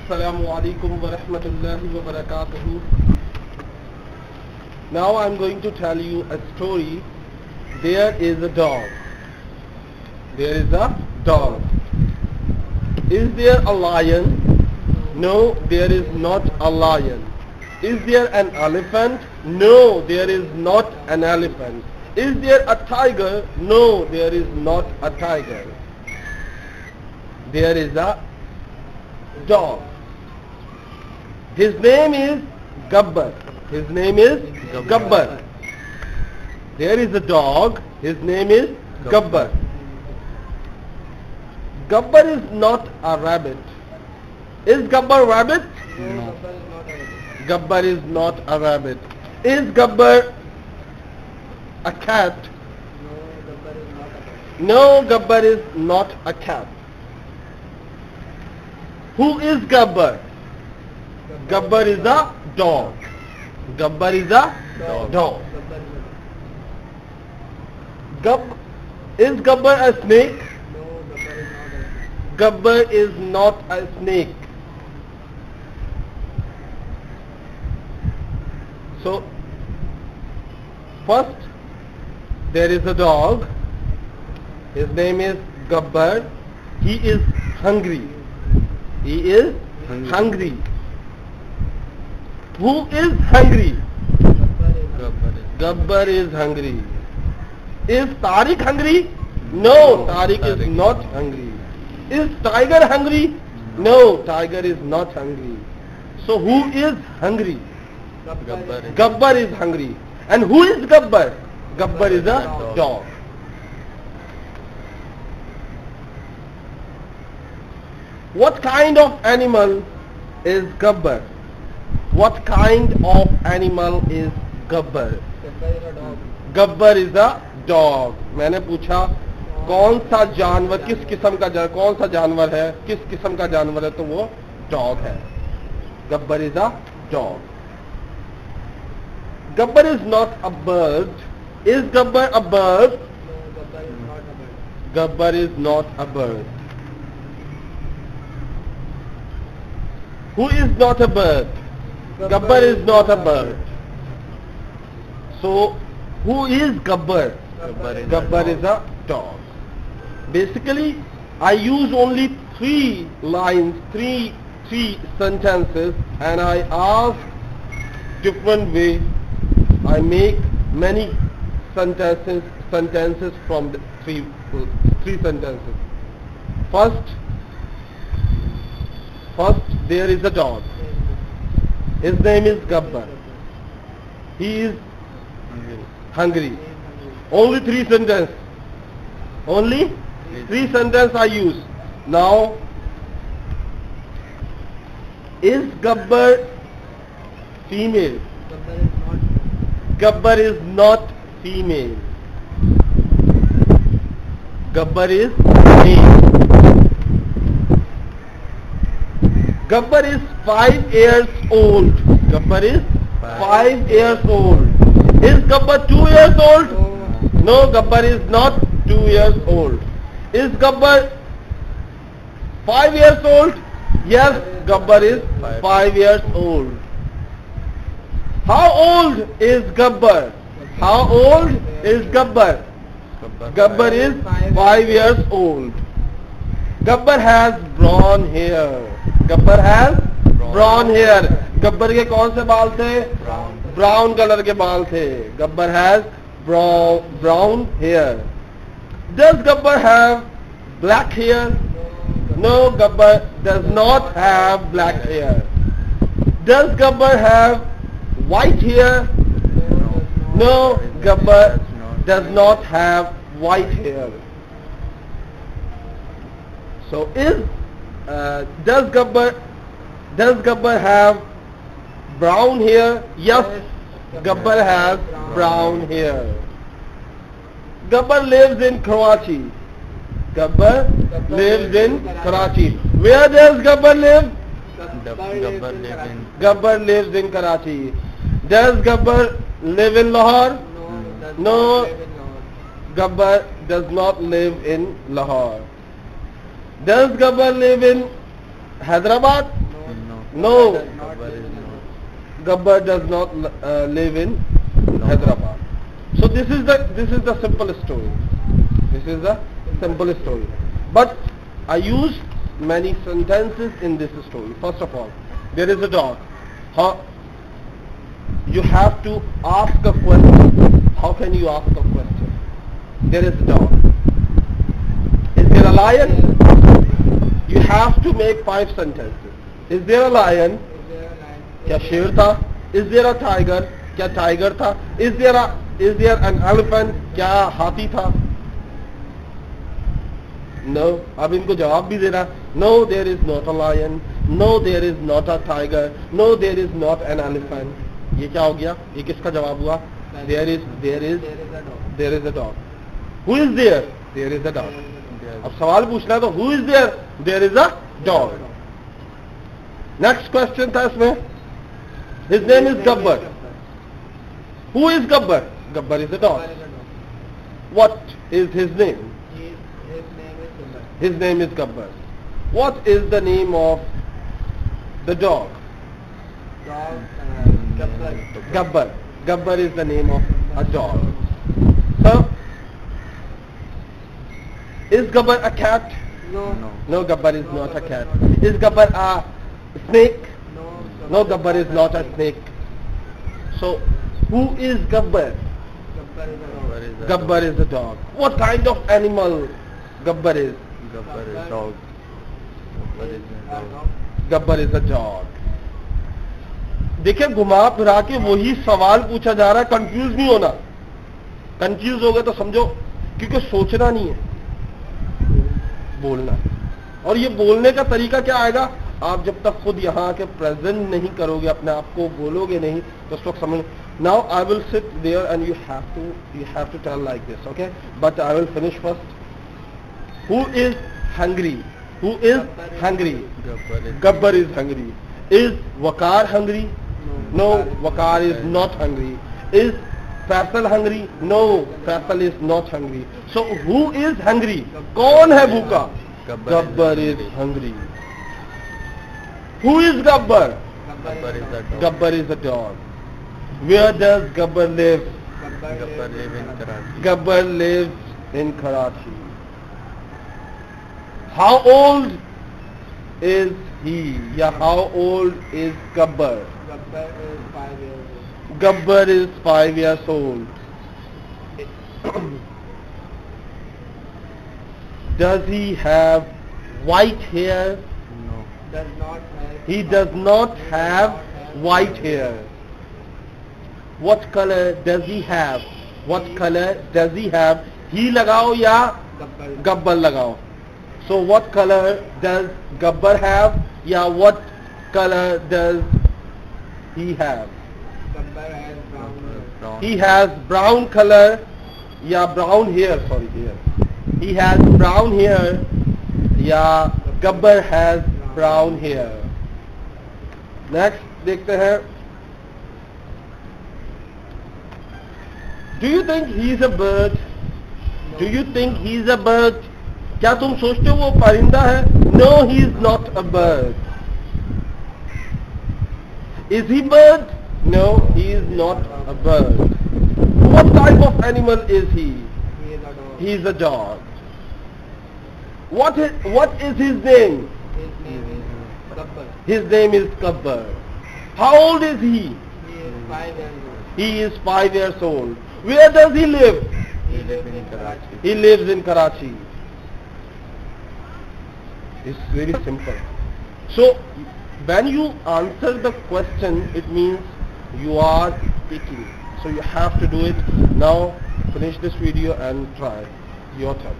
Assalamu alaikum wa rahmatullahi wa barakatuhu. Now I'm going to tell you a story. There is a dog. There is a dog. Is there a lion? No, there is not a lion. Is there an elephant? No, there is not an elephant. Is there a tiger? No, there is not a tiger. There is a dog. His name is Gabbar. His name is Gabbar. There is a dog. His name is Gabbar. Gabbar is not a rabbit. Is Gabbar a rabbit? No. Gabbar is not a rabbit. Is Gabbar a cat? No, Gabbar is not a cat. Who is Gabbar? Gabbar is a dog. Gabbar is a dog. Is Gabbar a snake? Gabbar is not a snake. So, first there is a dog. His name is Gabbar. He is hungry. He is hungry. Who is hungry? Gabbar is hungry. Is Tariq hungry? No, Tariq is not hungry. Is Tiger hungry? No, Tiger is not hungry. So who is hungry? Gabbar is hungry. And who is Gabbar? Gabbar is a dog. What kind of animal is Gabbar? What kind of animal is Gabbar? Gabbar is a dog. मैंने पूछा कौन सा जानवर किस किस्म का जानवर कौन सा जानवर है किस किस्म का जानवर है तो वो डॉग है. Gabbar is a dog. Gabbar is not a bird. Is Gabbar a bird? Gabbar is not a bird. Who is not a bird? Gabbar is not a bird. So, who is Gabbar? Gabbar is a dog. Basically, I use only three lines, three sentences, and I ask different way. I make many sentences from the three sentences. First, there is a dog. His name is Gabbar. He is hungry. Only three sentences. Only three sentences I use. Now, is Gabbar female? Gabbar is not female. Gabbar is male. Gabbar is 5 years old. Gabbar is 5 years old. Is Gabbar 2 years old? No, Gabbar is not 2 years old. Is Gabbar 5 years old? Yes, Gabbar is 5 years old. How old is Gabbar? How old is Gabbar? Gabbar is 5 years old. Gabbar has brown hair. Gabbar has brown hair. Gabbar के कौन से बाल थे? Brown color के बाल थे. Gabbar has brown hair. Does Gabbar have black hair? No, Gabbar does not have black hair. Does Gabbar have white hair? No, Gabbar does not have white hair. So does Gabbar have brown hair? Yes, Gabbar has brown hair. Gabbar lives in Karachi. Gabbar lives in Karachi. Where does Gabbar live? Gabbar lives in Karachi. Does Gabbar live in Lahore? No, Gabbar does not live in Lahore. Does Gabbar live in Hyderabad? No. Gabbar is not. Gabbar does not live in Hyderabad. So this is the simple story. This is the simple story. But I use many sentences in this story. First of all, there is a dog. You have to ask a question. How can you ask a question? There is a dog. Is there a lion? You have to make 5 sentences. Is there a lion? क्या शेर था? Is there a tiger? क्या tiger था? Is there an elephant? क्या हाथी था? No. अब इनको जवाब भी देना. No, there is not a lion. No, there is not a tiger. No, there is not an elephant. ये क्या हो गया? ये किसका जवाब हुआ? There is a dog. Who is there? There is a dog. अब सवाल पूछना है तो who is there? There is a dog. Next question था इसमें. His name is Gabbar. Who is Gabbar? Gabbar is a dog. What is his name? His name is Gabbar. What is the name of the dog? Gabbar. Gabbar is the name of a dog. So, is Gabbar a cat? No, Gabbar is not a cat. Is Gabbar a snake? No, Gabbar is not a snake. So, who is Gabbar? Gabbar is a dog. What kind of animal Gabbar is? Gabbar is dog. Gabbar is a dog. देखिए घुमा फिरा के वही सवाल पूछा जा रहा है. कंफ्यूज नहीं होना. कंफ्यूज हो गए तो समझो क्योंकि सोचना नहीं है, बोलना. और ये बोलने का तरीका क्या आएगा? आप जब तक खुद यहाँ आके प्रेजेंट नहीं करोगे, अपने आप को बोलोगे नहीं, तो उस वक्त समझ. Now I will sit there and you have to tell like this, okay? But I will finish first. Who is hungry? Who is hungry? Gabbar is hungry. Is Waqar hungry? No, Waqar is not hungry. Is Faisal hungry? No, Faisal is not hungry. So who is hungry? कौन है भूखा? Gabbar is hungry. Who is Gabbar? Gabbar is a dog. Where does Gabbar live? Gabbar lives in Karachi. Gabbar lives in Karachi. How old is he? Yeah, how old is Gabbar? Gabbar is 5 years old. Does he have white hair? No. He does not have white hair. What color does he have? What color does he have? He लगाओ या Gabbar लगाओ. So what color does Gabbar have? Yeah, what color does he have? Gabbar has brown. He has brown color. Yeah, brown hair. Sorry, hair. He has brown hair. Yeah, Gabbar has brown hair. Next, देखते हैं. Do you think he is a bird? Do you think he is a bird? क्या तुम सोचते हो वो परिंदा है? No, he is not a bird. Is he bird? No, he is not a bird. What type of animal is he? He is a dog. What is his name? His name is Gabbar. How old is he? He is 5 years old. Where does he live? He lives in Karachi. He lives in Karachi. It's very simple. So when you answer the question, it means you are speaking. So you have to do it. Now finish this video and try your turn.